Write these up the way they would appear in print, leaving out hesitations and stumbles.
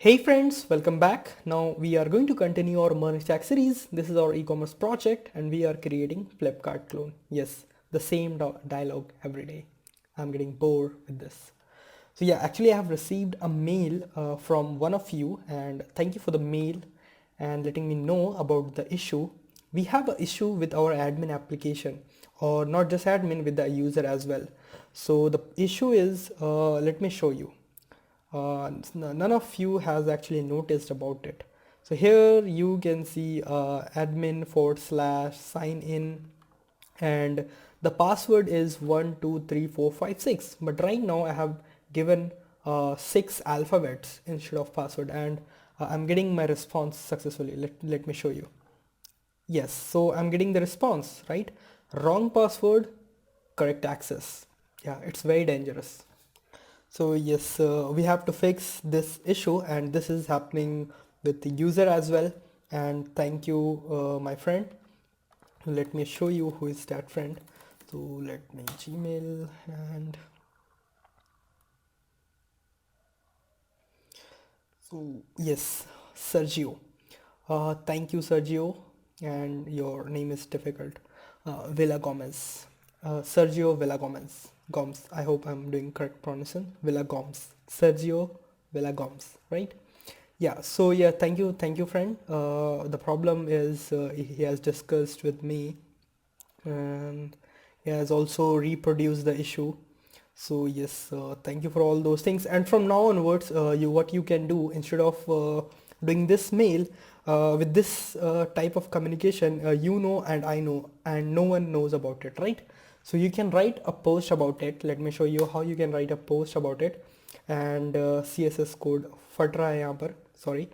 Hey friends, welcome back. Now we are going to continue our MERN Stack series. This is our e-commerce project and we are creating Flipkart clone. Yes, the same dialogue every day. I'm getting bored with this. So yeah, actually I have received a mail from one of you and thank you for the mail and letting me know about the issue. We have an issue with our admin application, or not just admin, with the user as well. So the issue is, let me show you. None of you has actually noticed about it. So here you can see admin /sign in, and the password is 123456, but right now I have given 6 alphabets instead of password, and I'm getting my response successfully. Let me show you. Yes, so I'm getting the response, right? Wrong password, correct access. Yeah, it's very dangerous. So yes, we have to fix this issue, and this is happening with the user as well. And thank you, my friend. Let me show you who is that friend. So let me Gmail, and so yes, Sergio. Thank you, Sergio, and your name is difficult. Villa Gomez. Sergio Villa Gomez. Gomes. I hope I'm doing correct pronunciation. Villa Gomes. Sergio Villa Gomes. Right? Yeah. So yeah, thank you, friend. The problem is he has discussed with me, and he has also reproduced the issue. So yes, thank you for all those things. And from now onwards, what you can do instead of doing this mail with this type of communication, you know and I know, and no one knows about it, right? So you can write a post about it. Let me show you how you can write a post about it. And CSS code फट रहा है यहाँ पर, sorry.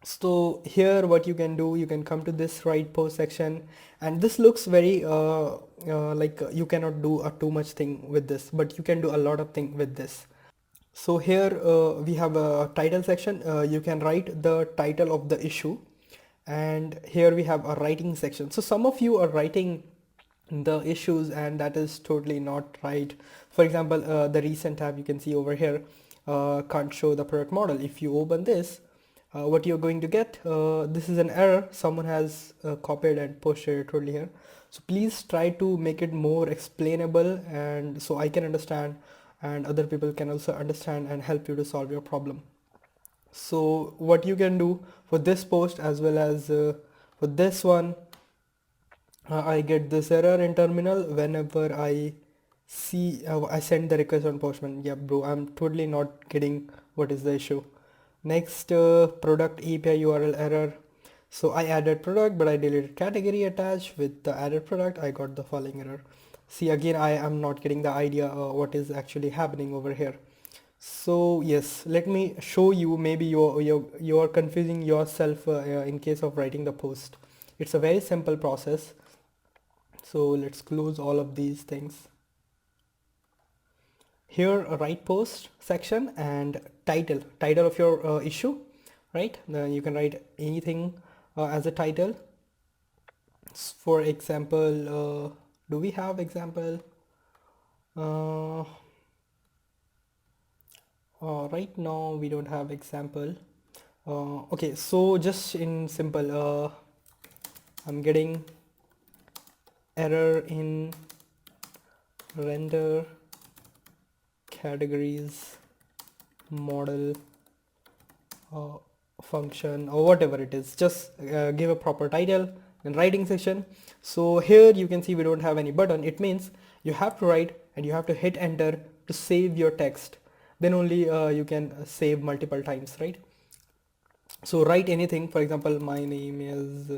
So here what you can do, you can come to this write post section, and this looks very like you cannot do too much thing with this, but you can do a lot of thing with this. So here we have a title section. You can write the title of the issue, and here we have a writing section. So some of you are writing the issues, and that is totally not right. For example, the recent tab you can see over here can't show the product model. If you open this, what you're going to get, this is an error. Someone has copied and posted it totally here. So please try to make it more explainable, and so I can understand and other people can also understand and help you to solve your problem. So what you can do for this post as well as for this one, I get this error in terminal whenever I see I send the request on Postman. Yeah, bro, I'm totally not getting what is the issue. Next, product API URL error. So I added product, but I deleted category attached. With the added product, I got the following error. See, again, I am not getting the idea what is actually happening over here. So yes, let me show you. Maybe you're confusing yourself in case of writing the post. It's a very simple process. So let's close all of these things. Here a write post section and title of your issue, right? Then you can write anything as a title. For example, do we have example? Right now we don't have example. Okay, so just in simple, I'm getting error in render categories model function, or whatever it is. Just give a proper title and writing section. So here you can see we don't have any button. It means you have to write and you have to hit enter to save your text. Then only you can save multiple times, right? So write anything. For example, my name is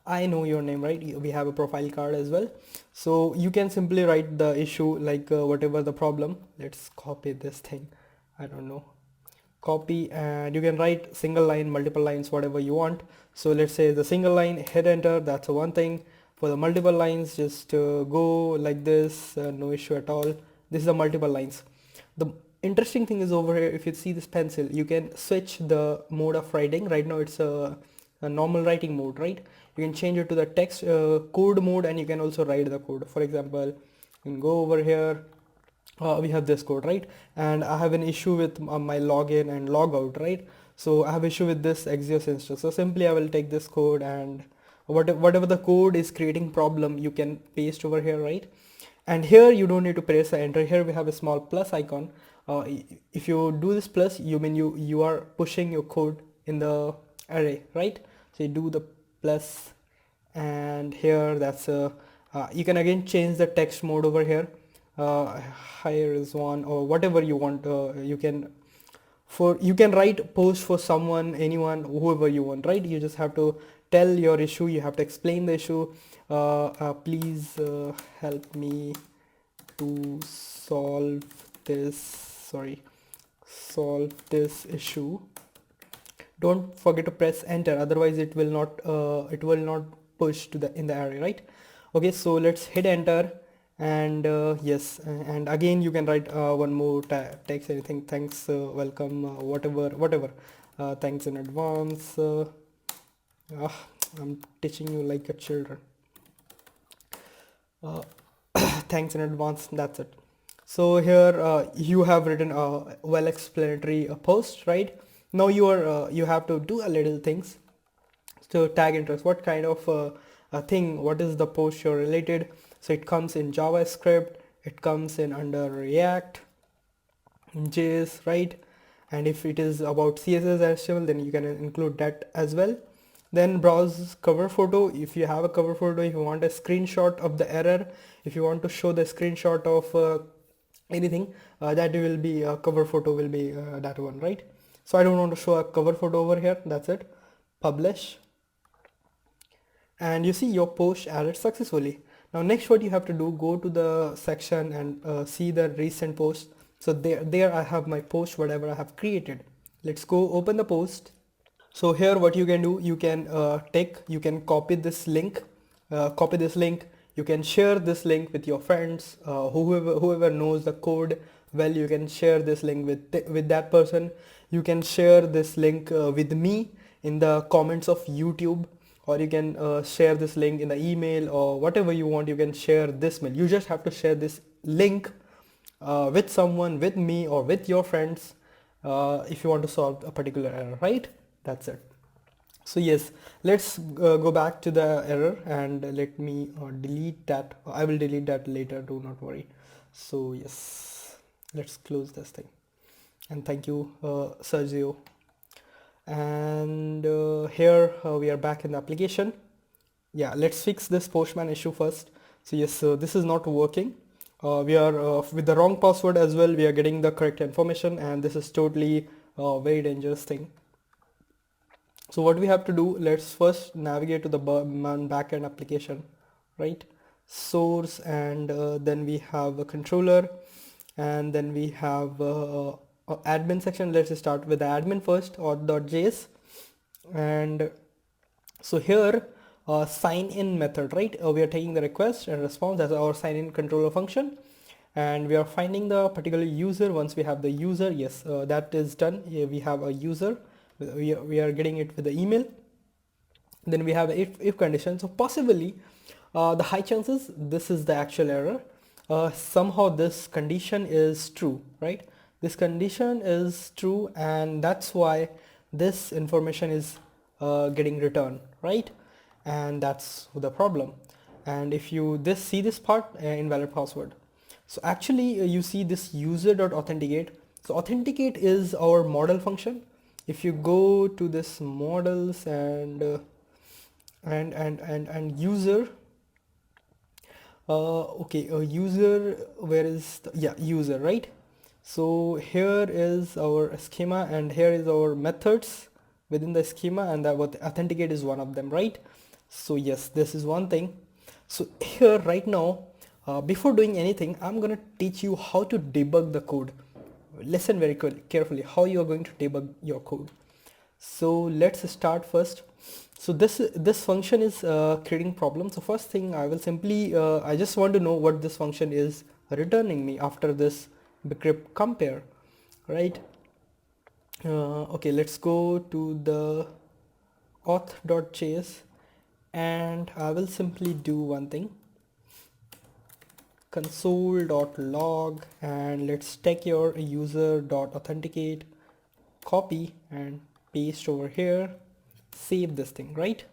I know your name, right? We have a profile card as well. So you can simply write the issue like whatever the problem. Let's copy this thing. I don't know. Copy, and you can write single line, multiple lines, whatever you want. So let's say the single line, hit enter, that's one thing. For the multiple lines, just go like this, no issue at all. This is the multiple lines. The interesting thing is over here, if you see this pencil, you can switch the mode of writing. Right now it's a normal writing mode, right? You can change it to the text code mode, and you can also write the code. For example, you can go over here we have this code, right? And I have an issue with my login and logout, right? So I have issue with this Axios instance. So simply I will take this code, and whatever the code is creating problem, you can paste over here, right? And here you don't need to press enter. Here we have a small plus icon. If you do this plus, you mean you are pushing your code in the array, right? So you do the plus, and here that's you can again change the text mode over here. Here is one, or whatever you want. You can write post for someone, anyone, whoever you want, right? You just have to tell your issue. You have to explain the issue. Please help me to solve this issue. Don't forget to press enter, otherwise it will not push to the in the array, right? Okay, so let's hit enter, and yes, and again you can write one more text, anything, thanks, welcome, whatever, thanks in advance. I'm teaching you like a children. Thanks in advance, that's it. So here you have written a well explanatory post, right? Now you have to do a little things. So tag interest, what kind of a thing, what is the post you're related? So it comes in JavaScript, it comes in under React, in JS, right? And if it is about CSS or HTML, then you can include that as well. Then browse cover photo. If you have a cover photo, if you want a screenshot of the error, if you want to show the screenshot of anything, that will be a cover photo, will be that one, right? So I don't want to show a cover photo over here. That's it. Publish, and you see your post added successfully. Now next, what you have to do, go to the section and see the recent post. So there I have my post, whatever I have created. Let's go open the post. So here what you can do, you can you can copy this link, you can share this link with your friends, whoever knows the code well. You can share this link with that person. You can share this link with me in the comments of YouTube, or you can share this link in the email, or whatever you want. You can share this mail. You just have to share this link with someone, with me, or with your friends, if you want to solve a particular error, right? That's it. So yes, let's go back to the error, and let me delete that. I will delete that later, do not worry. So yes, let's close this thing, and thank you, Sergio. And here we are back in the application. Yeah, let's fix this postman issue first. So yes, this is not working. We are with the wrong password as well. We are getting the correct information, and this is totally very dangerous thing. So what we have to do, let's first navigate to the MERN backend application, right? Source, and then we have a controller, and then we have admin section. Let's start with the admin first, or .js. And so here sign in method, right? We are taking the request and response as our sign in controller function, and we are finding the particular user. Once we have the user, yes, that is done. Here we have a user. We are getting it with the email. Then we have if condition. So possibly the high chances this is the actual error. Somehow this condition is true, right? This condition is true, and that's why this information is getting returned, right? And that's the problem. And if you see this part, invalid password. So actually you see this user.authenticate. So authenticate is our model function. If you go to this models and user, user, where is user, right? So here is our schema, and here is our methods within the schema, and that what authenticate is one of them, right? So yes, this is one thing. So here right now, before doing anything, I'm gonna teach you how to debug the code. Listen very carefully how you are going to debug your code. So let's start first. So this function is creating problems. So first thing, I will simply I just want to know what this function is returning me after this bcrypt compare, right? Okay, let's go to the auth.js, and I will simply do one thing, console.log, and let's take your user.authenticate, copy and paste over here, save this thing, right?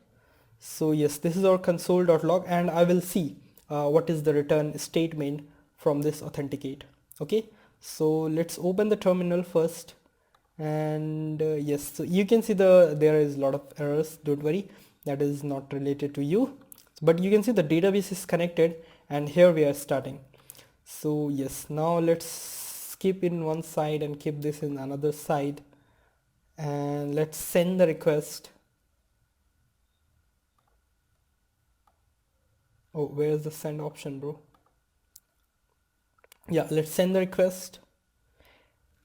So yes, this is our console.log, and I will see what is the return statement from this authenticate. Okay, so let's open the terminal first, and yes, so you can see there is a lot of errors. Don't worry, that is not related to you, but you can see the database is connected, and here we are starting. So yes, now let's keep in one side and keep this in another side, and let's send the request. Oh, where's the send option, bro? Yeah, let's send the request,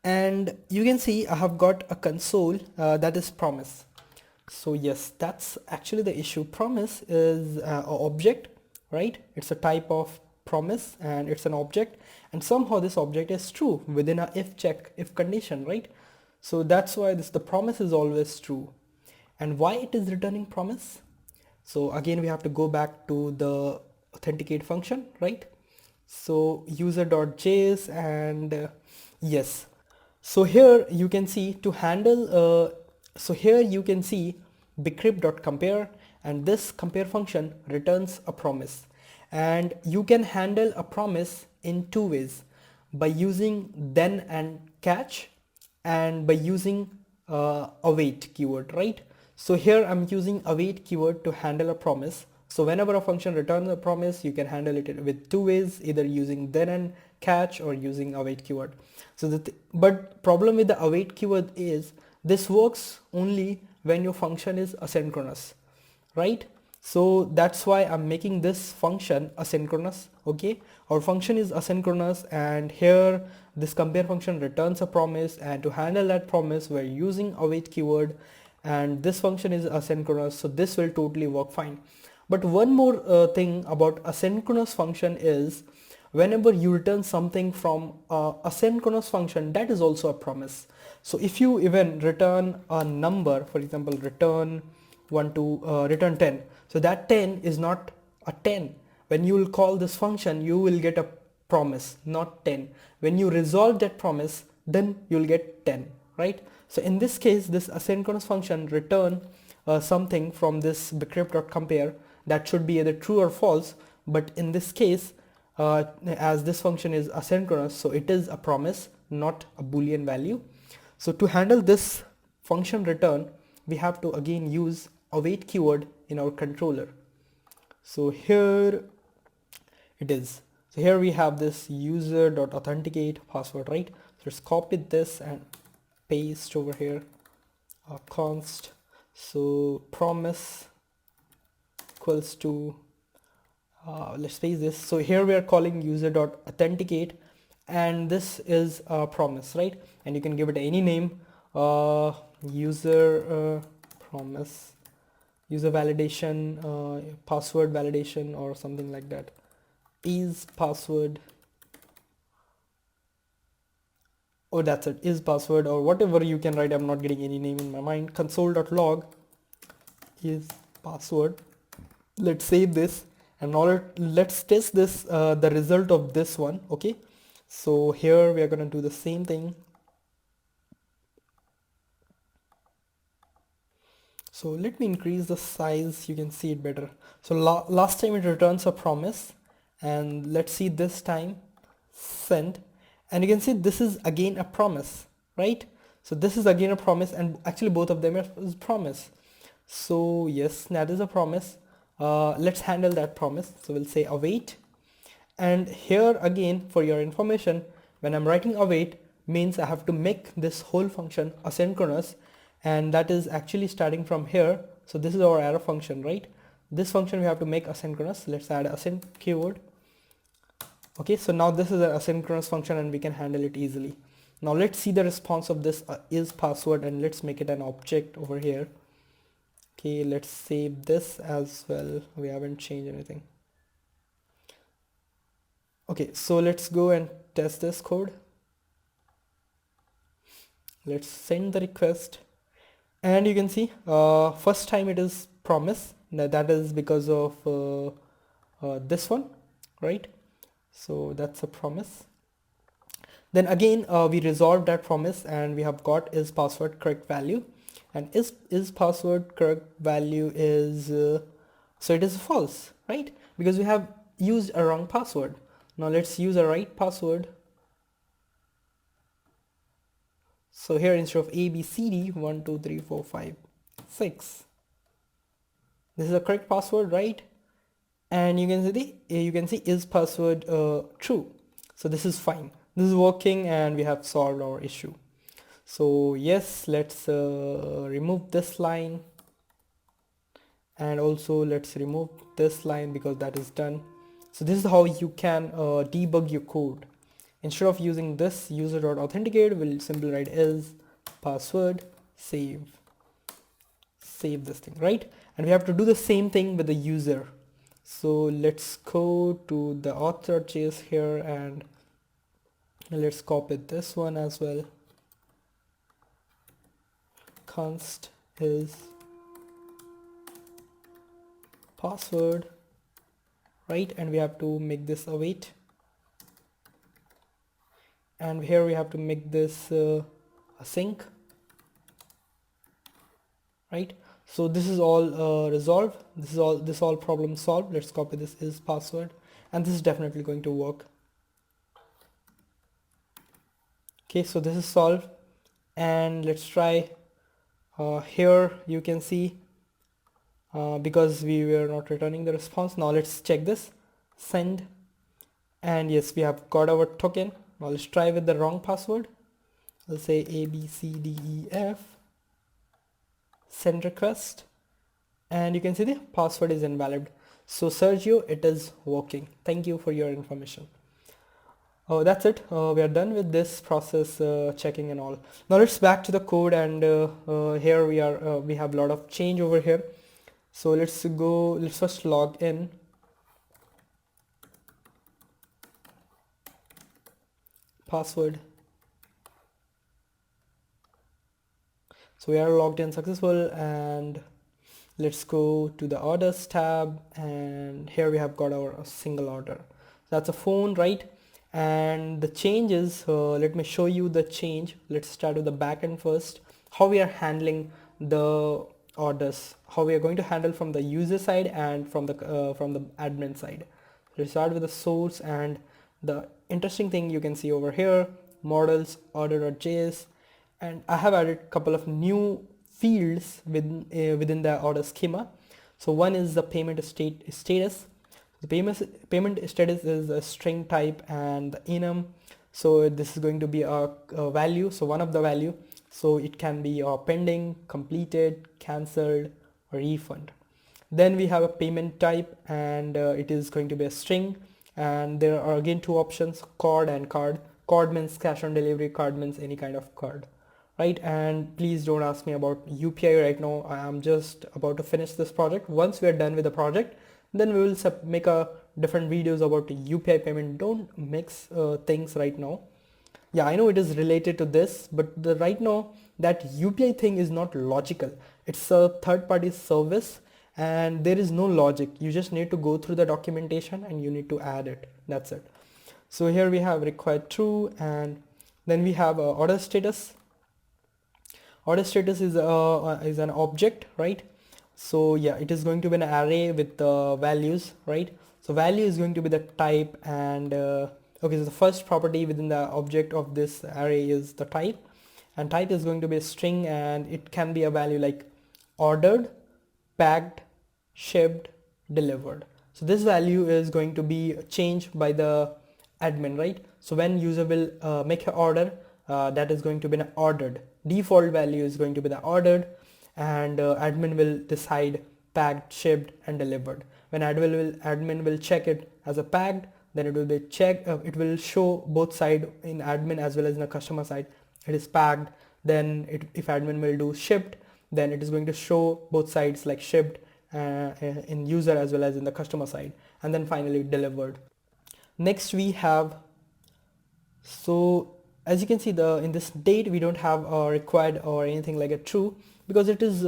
and you can see I have got a console that is promise. So yes, that's actually the issue. Promise is an object, right? It's a type of promise, and it's an object, and somehow this object is true within a if condition, right? So that's why the promise is always true. And why it is returning promise? So again, we have to go back to the authenticate function, right? So user.js, and yes, so here you can see to handle so here you can see bcrypt.compare, and this compare function returns a promise, and you can handle a promise in two ways: by using then and catch, and by using await keyword, right? So here I'm using await keyword to handle a promise. So whenever a function returns a promise, you can handle it with two ways, either using then and catch or using await keyword. So but problem with the await keyword is this works only when your function is asynchronous, right? So that's why I'm making this function asynchronous. Okay, our function is asynchronous, and here this compare function returns a promise, and to handle that promise we're using await keyword, and this function is asynchronous, so this will totally work fine. But one more thing about asynchronous function is whenever you return something from asynchronous function, that is also a promise. So if you even return a number, for example return 10, so that 10 is not a 10. When you will call this function, you will get a promise, not 10. When you resolve that promise, then you'll get 10, right? So in this case, this asynchronous function return something from this bcrypt.compare that should be either true or false, but in this case, as this function is asynchronous, so it is a promise, not a boolean value. So to handle this function return, we have to again use await keyword in our controller. So here it is. So here we have this user.authenticate password, right? So let's copy this and paste over here, const, so promise equals to let's paste this. So here we are calling user.authenticate, and this is a promise, right? And you can give it any name, user promise, user validation, password validation, or something like that. Is password, oh that's it, is password, or whatever you can write. I'm not getting any name in my mind. Console.log is password. Let's save this, and now let's test this the result of this one. Okay, so here we are going to do the same thing. So let me increase the size, you can see it better. So last time it returns a promise, and let's see this time send, and you can see this is again a promise, right? So this is again a promise, and actually both of them are promise. So yes, that is a promise. Let's handle that promise. So we'll say await, and here again for your information, when I'm writing await means I have to make this whole function asynchronous, and that is actually starting from here. So this is our arrow function, right? This function we have to make asynchronous. Let's add async keyword. Okay, so now this is an asynchronous function, and we can handle it easily. Now let's see the response of this is password, and let's make it an object over here. Okay, let's save this as well. We haven't changed anything. Okay, so let's go and test this code. Let's send the request, and you can see first time it is promise. Now that is because of this one, right? So that's a promise. Then again, we resolved that promise and we have got is password correct value, and is password correct value is so it is false, right? Because we have used a wrong password. Now let's use a right password. So here instead of ABCD 1 2 3 4 5 6, this is a correct password, right? And you can see is password true. So this is fine. This is working and we have solved our issue. So yes, let's remove this line, and also let's remove this line because that is done. So this is how you can debug your code. Instead of using this user.authenticate, we'll simply write is password save this thing, right? And we have to do the same thing with the user. So let's go to the author.js here and let's copy this one as well. Const is password, right? And we have to make this await, and here we have to make this a sync, right? So this is all resolved. This all problem solved. Let's copy this is password, and this is definitely going to work. Okay, so this is solved, and let's try here. You can see because we were not returning the response. Now let's check this, send, and yes, we have got our token. Now let's try with the wrong password. Let's say ABCDEF, send request, and you can see the password is invalid. So Sergio, it is working. Thank you for your information. Oh, that's it. We are done with this process checking and all. Now let's back to the code, and here we have a lot of change over here. So let's first log in. Password. So we are logged in successful, and let's go to the orders tab, and here we have got our single order. That's a phone, right? And the changes, let me show you the change. Let's start with the backend first. How we are handling the orders, how we are going to handle from the user side and from the admin side. Let's start with the source, and the interesting thing you can see over here, models, order.js, and I have added a couple of new fields within the order schema. So one is the payment status. The payment status is a string type, and the enum, so this is going to be a value, so one of the value, so it can be pending, completed, cancelled, or refund. Then we have a payment type, and it is going to be a string, and there are again two options, card and card. Card means cash on delivery, card means any kind of card, right? And please don't ask me about UPI right now. I am just about to finish this project. Once we are done with the project, then we will make a different videos about UPI payment. Don't mix things right now. Yeah, I know it is related to this, but right now that UPI thing is not logical. It's a third-party service and there is no logic. You just need to go through the documentation and you need to add it. That's it. So here we have required true, and then we have order status. Order status is an object, right? So yeah, it is going to be an array with values, right? So value is going to be the type, and okay, so the first property within the object of this array is the type, and type is going to be a string, and it can be a value like ordered, packed, shipped, delivered. So this value is going to be changed by the admin, right? So when user will make an order, that is going to be an ordered. Default value is going to be the ordered, and admin will decide packed, shipped, and delivered. When admin will check it as a packed, then it will be checked. It will show both side in admin as well as in the customer side. It is packed. Then if admin will do shipped, then it is going to show both sides like shipped in user as well as in the customer side, and then finally delivered. Next we have, so as you can see, in this date we don't have required or anything like a true, because it is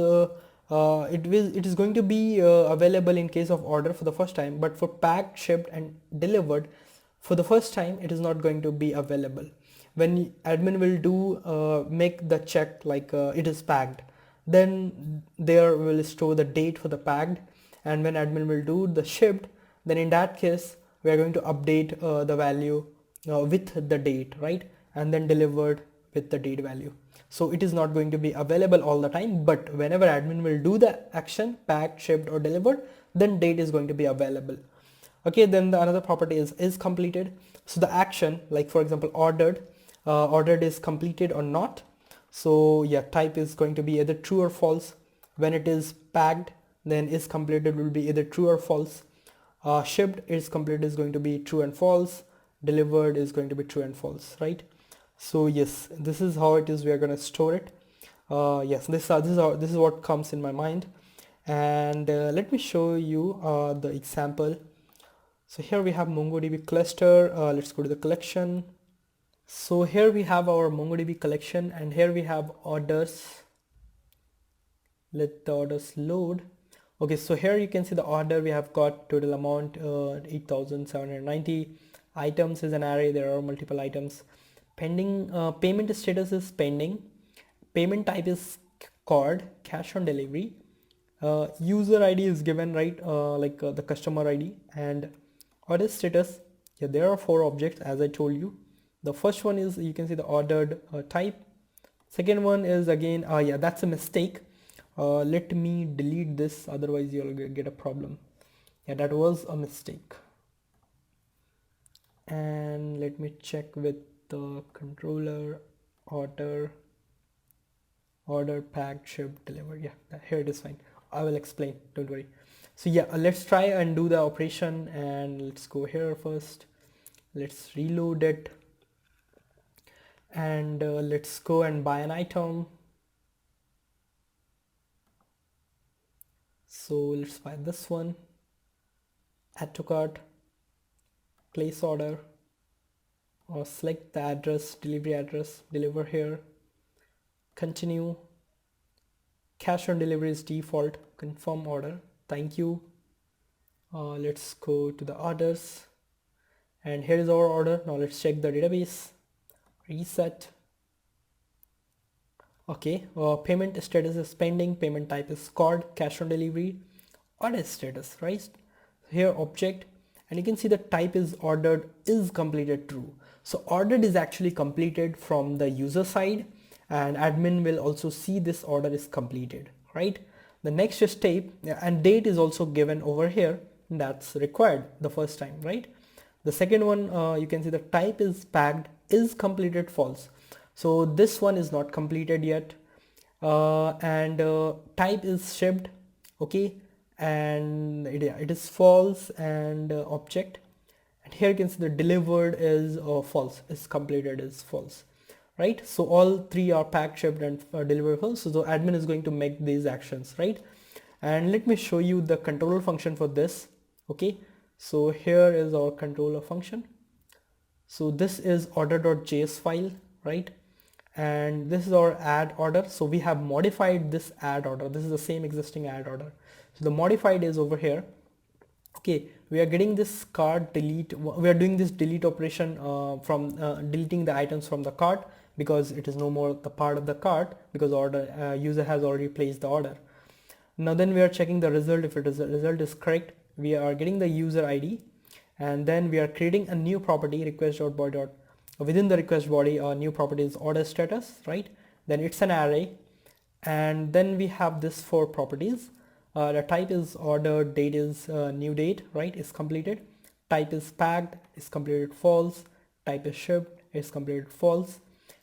going to be available in case of order for the first time, but for packed, shipped, and delivered For the first time, it is not going to be available. When admin will do make the check like it is packed, then there will store the date for the packed, and when admin will do the shipped, then in that case we are going to update the value with the date, right, and then delivered with the date value. So it is not going to be available all the time, but whenever admin will do the action packed, shipped or delivered, then date is going to be available. Okay, then the another property is completed. So the action, like for example ordered is completed or not. So yeah, type is going to be either true or false. When it is packed, then is completed will be either true or false. Shipped is completed is going to be true and false. Delivered is going to be true and false, right? So yes, this is how it is we are going to store it. Yes, this is what comes in my mind. And let me show you the example. So here we have MongoDB cluster. Let's go to the collection. So here we have our MongoDB collection, and here we have orders. Let the orders load. Okay, so here you can see the order. We have got total amount 8,790. Items is an array. There are multiple items. Pending payment status is pending. Payment type is card, cash on delivery. User ID is given, right, the customer ID. And order status, yeah, there are 4 objects as I told you. The first one is, you can see the ordered type. Second one is again, yeah, that's a mistake. Let me delete this, otherwise you'll get a problem. Yeah, that was a mistake. And let me check with the controller. Order, packed, shipped, delivered. Yeah, here it is fine. I will explain, don't worry. So yeah, let's try and do the operation, and let's go here first. Let's reload it, and let's go and buy an item. So let's buy this one. Add to cart, place order, or select the address, delivery address, deliver here, continue. Cash on delivery is default, confirm order, thank you. Let's go to the orders, and here is our order. Now let's check the database, reset. Okay, payment status is pending, payment type is card, cash on delivery, order status, right? Here object, and you can see the type is ordered is completed true. So ordered is actually completed from the user side, and admin will also see this order is completed, right? The next step, and date is also given over here, that's required the first time, right? The second one, you can see the type is packed is completed false. So this one is not completed yet, and type is shipped, okay, and it is false, and object, and here you can see the delivered is false, is completed is false, right? So all 3 are packed, shipped, and delivered false. So the admin is going to make these actions, right? And let me show you the controller function for this. Okay, so here is our controller function. So this is order.js file, right? And this is our add order. So we have modified this add order. This is the same existing add order. So the modified is over here. Okay, we are getting this cart delete. We are doing this delete operation from deleting the items from the cart, because it is no more the part of the cart, because order user has already placed the order. Now then we are checking the result. If the result is correct, we are getting the user ID, and then we are creating a new property, request.body. Within the request body, our new property is order status, right? Then it's an array, and then we have this 4 properties. The type is order, date is new date, right, is completed. Type is packed, is completed false. Type is shipped, is completed false.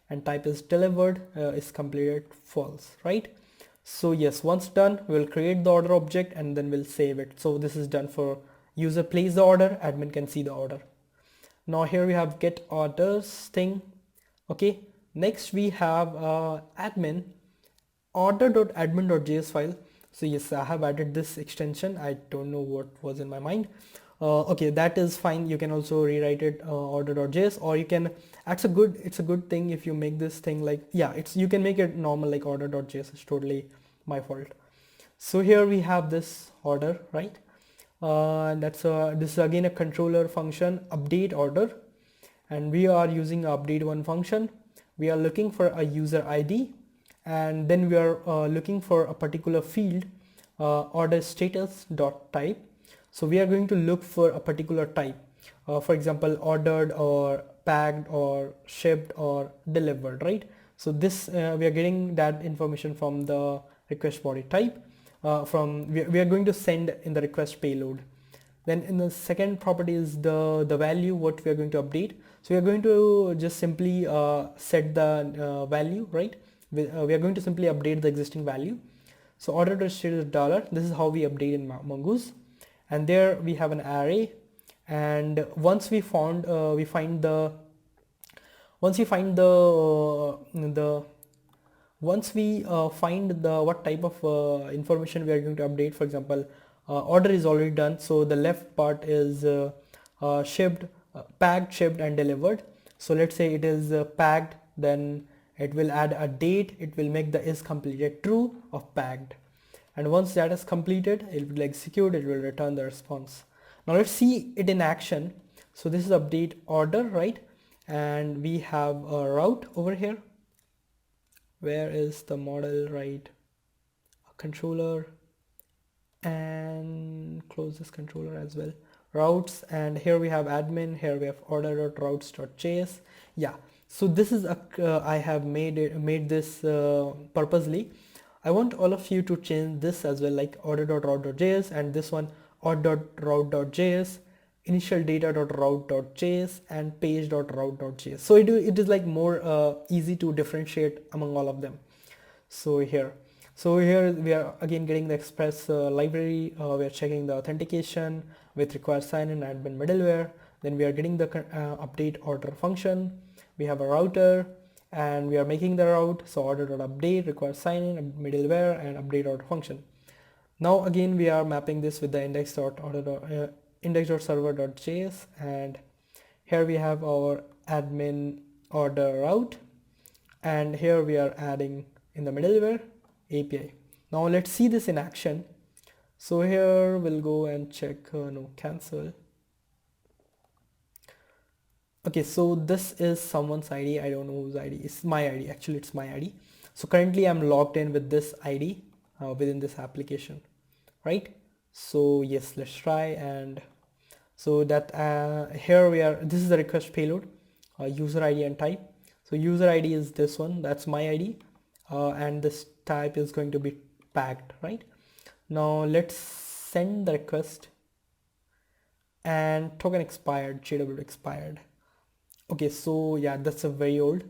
And type is delivered, is completed false, right? So yes, once done, we'll create the order object, and then we'll save it. So this is done for user place the order, admin can see the order. Now here we have get orders thing. Okay, next we have admin order.admin.js file. So yes, I have added this extension. I don't know what was in my mind. Okay, that is fine. You can also rewrite it order.js, or you can, it's a good thing if you make this thing like, yeah, you can make it normal like order.js. It's totally my fault. So here we have this order, right? And this is again a controller function update order, and we are using update one function. We are looking for a user ID, and then we are looking for a particular field, order status dot type. So we are going to look for a particular type, for example ordered or packed or shipped or delivered, right? So this we are getting that information from the request body type. We are going to send in the request payload. Then in the second property is the value what we are going to update. So we are going to just simply set the value, right? We are going to simply update the existing value. So order status dollar, this is how we update in Mongoose. And there we have an array, and once we find the once we find the once we find the what type of information we are going to update. For example, order is already done, so the left part is shipped, packed, shipped and delivered. So let's say it is packed, then it will add a date, it will make the is completed true of packed, and once that is completed it will execute, it will return the response. Now let's see it in action. So this is update order, right? And we have a route over here. Where is the model, right? A controller, and close this controller as well. Routes, and here we have admin, here we have order.routes.js. Yeah, so this is a I have made this purposely. I want all of you to change this as well, like order.route.js, and this one order.route.js, initial data.route.js, and page.route.js. So it is like more easy to differentiate among all of them. So here we are again getting the express library. We are checking the authentication with require sign in admin middleware. Then we are getting the update order function. We have a router, and we are making the route. So order.update require sign in middleware and update order function. Now again we are mapping this with the index.server.js, and here we have our admin order route, and here we are adding in the middleware API. Now let's see this in action. So here we'll go and check no, cancel. Okay, so this is someone's ID. I don't know whose ID. It's my ID. Actually, it's my ID. So currently I'm logged in with this ID within this application, right? So yes, let's try. And so that here we are, this is the request payload, user ID and type. So user ID is this one, that's my ID, and this type is going to be packed, right? Now let's send the request, and token expired, JW expired. Okay, so yeah, that's a very old,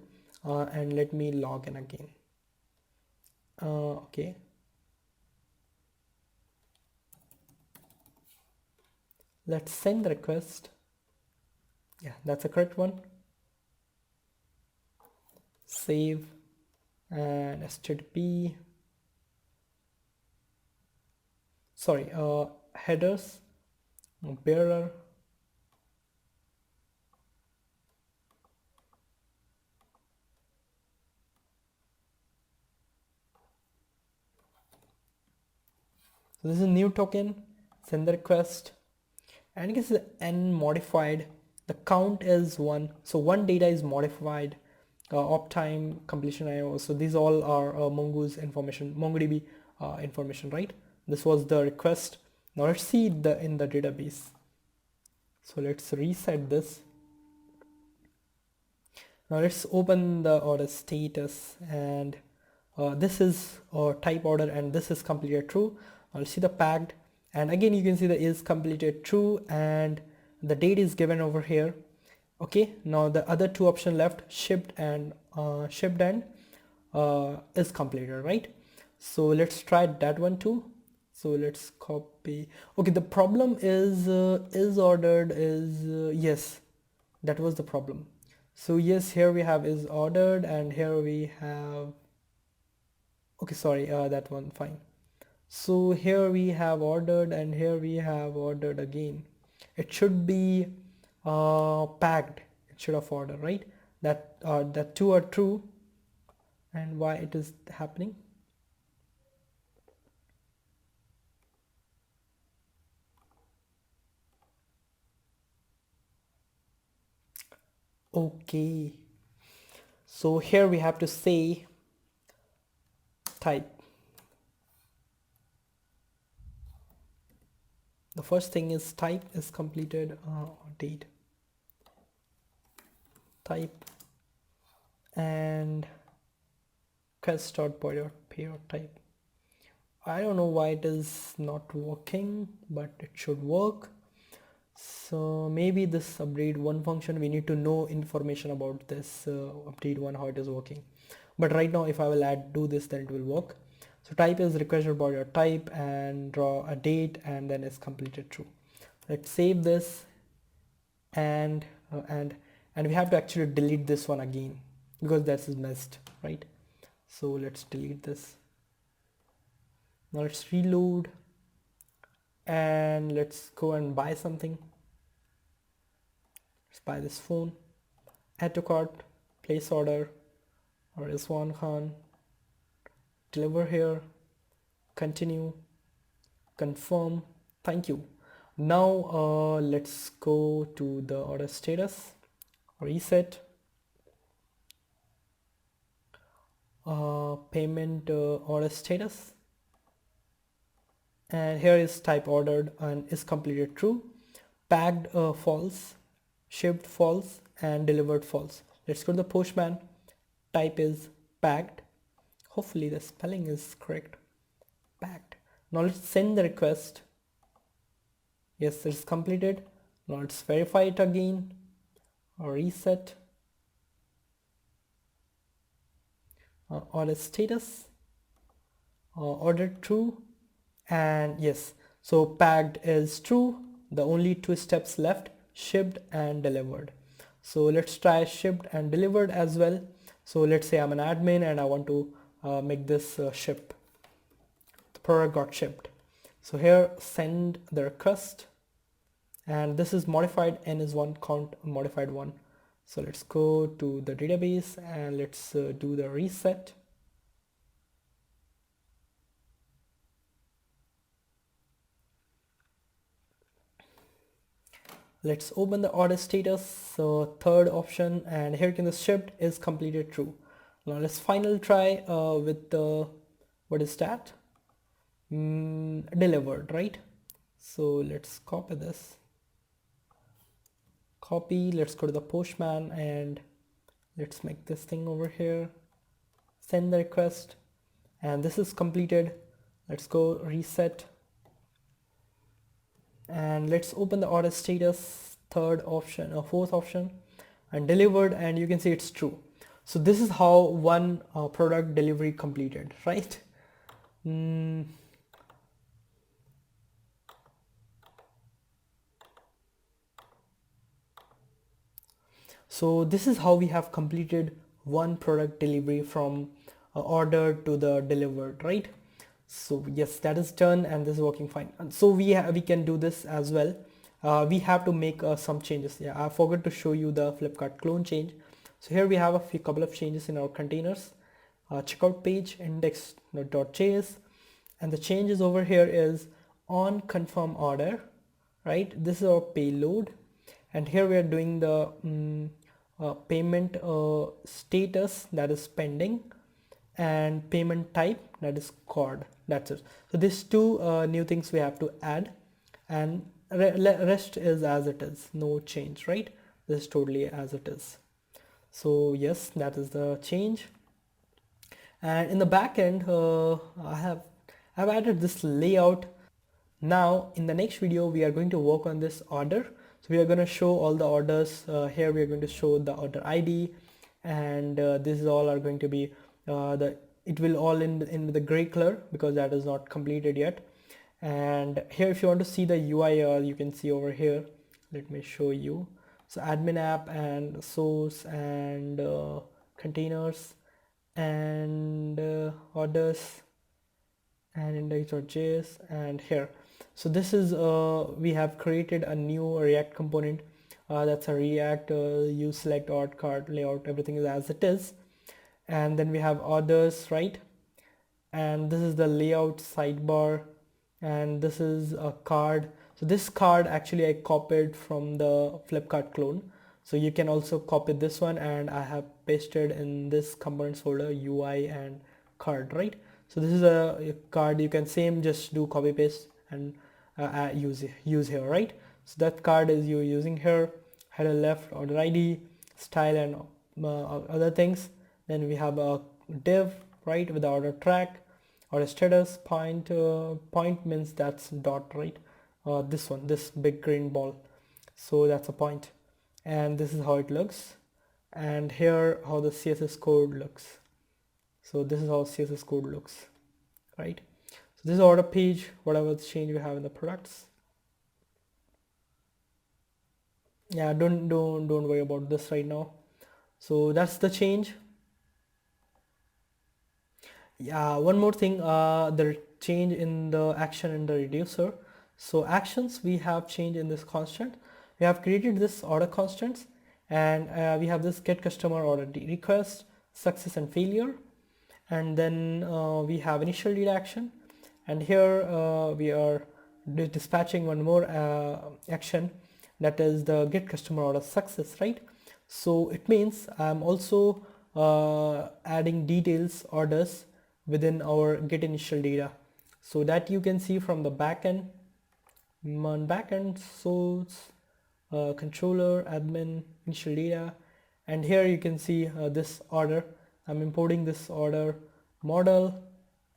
and let me log in again. Okay, let's send the request. Yeah, that's a correct one. Save, and HTTP, sorry, headers, bearer, so this is a new token, send the request, and you can see the n modified, the count is 1, so one data is modified, uptime, completion IO. So these all are Mongoose information, MongoDB information, right? This was the request. Now let's see the in the database. So let's reset this. Now let's open the order status, and this is type order, and this is completed true. I'll see the packed, and again you can see the is completed true, and the date is given over here. Okay, now the other two options left, shipped and is completed, right? So let's try that one too. So let's copy. Okay, the problem is ordered is yes, that was the problem. So yes, here we have is ordered, and here we have, okay, sorry, that one, fine. So here we have ordered, and here we have ordered again. It should be packed instead of order, right? That two are true, and why it is happening? Okay, so here we have to say type. The first thing is type is completed, date type, and quest.body.pay type. I don't know why it is not working, but it should work. So maybe this update one function, we need to know information about this update one, how it is working. But right now if I will do this, then it will work. So type is request.body.type and draw a date, and then it's completed true. Let's save this, and we have to actually delete this one again because this is messed, right? So let's delete this. Now let's reload and let's go and buy something. Let's buy this phone. Add to cart, place order, or Iswan Khan, deliver here, continue, confirm, thank you. Now let's go to the order status, reset, payment order status, and here is type ordered and is completed true, packed false, shipped false, and delivered false. Let's go to the postman. Type is packed. Hopefully the spelling is correct. Packed. Now let's send the request. Yes, it's completed. Now let's verify it again, or reset. Order status, ordered true, and yes, so packed is true. The only two steps left, shipped and delivered. So let's try shipped and delivered as well. So let's say I'm an admin and I want to make this ship. The product got shipped. So here send the request, and this is modified, n is 1, count modified 1. So let's go to the database and let's do the reset. Let's open the order status, so third option, and here can the shipped is completed true. Now let's final try with the, what is that? Delivered, right? So let's copy this. Copy, let's go to the postman and let's make this thing over here. Send the request, and this is completed. Let's go reset. And let's open the order status, third option or fourth option, and delivered, and you can see it's true. So this is how one product delivery completed, right? So this is how we have completed one product delivery from order to the delivered, right? So yes, that is done, and this is working fine. And so we can do this as well. We have to make some changes. Yeah, I forgot to show you the Flipkart clone change. So here we have a couple of changes in our containers. Checkout page index.js, and the changes over here is on confirm order, right? This is our payload, and here we are doing the payment status, that is pending, and payment type, that is card. That's it. So these two new things we have to add, and rest is as it is, no change, right? This is totally as it is. So yes, that is the change. And in the back end, I've added this layout. Now in the next video we are going to work on this order. So we are going to show all the orders. Here we are going to show the order ID, and this is all are going to be it will all in the gray color because that is not completed yet. And here if you want to see the UI, you can see over here. Let me show you. So admin app and source and containers and orders and index.js, and here. So this is we have created a new React component that's a React use select art card layout, everything is as it is. And then we have orders, right? And this is the layout sidebar, and this is a card. So this card actually I copied from the Flipkart clone. So you can also copy this one, and I have pasted in this components folder UI and card, right? So this is a card. You can same just do copy paste and use here, right? So that card is you using here, header left, order ID, style, and other things. Then we have a div, right, with the order track, order status, point means that's dot, right? This one, this big green ball, so that's a point. And this is how it looks, and here how the CSS code looks. So this is how CSS code looks, right? So this is order page, whatever change we have in the products. Yeah, don't worry about this right now. So that's the change. Yeah, one more thing, the change in the action in the reducer. So actions we have changed in this constant. We have created this order constants, and we have this get customer order request, success and failure, and then we have initial data action, and here we are dispatching one more action, that is the get customer order success, right? So it means I'm also adding details orders within our get initial data, so that you can see from the backend, MERN backend, source, controller, admin, initial data, and here you can see this order. I'm importing this order model,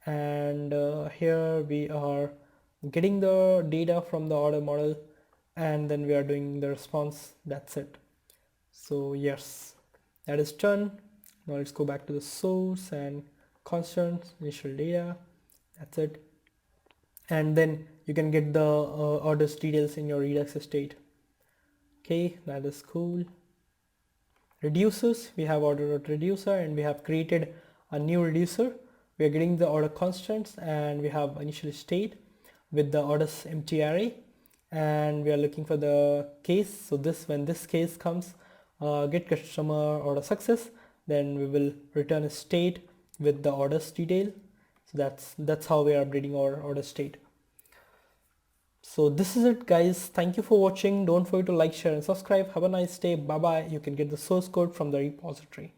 and here we are getting the data from the order model, and then we are doing the response. That's it. So yes, that is done. Now let's go back to the source and constants, initial data. That's it. And then you can get the orders details in your Redux state. Okay, that is cool. Reducers, we have order reducer, and we have created a new reducer. We are getting the order constants, and we have initial state with the orders empty array, and we are looking for the case. So this, when this case comes, get customer order success, then we will return a state with the orders detail. So that's how we are updating our order state. So this is it, guys. Thank you for watching. Don't forget to like, share and subscribe. Have a nice day. Bye bye. You can get the source code from the repository.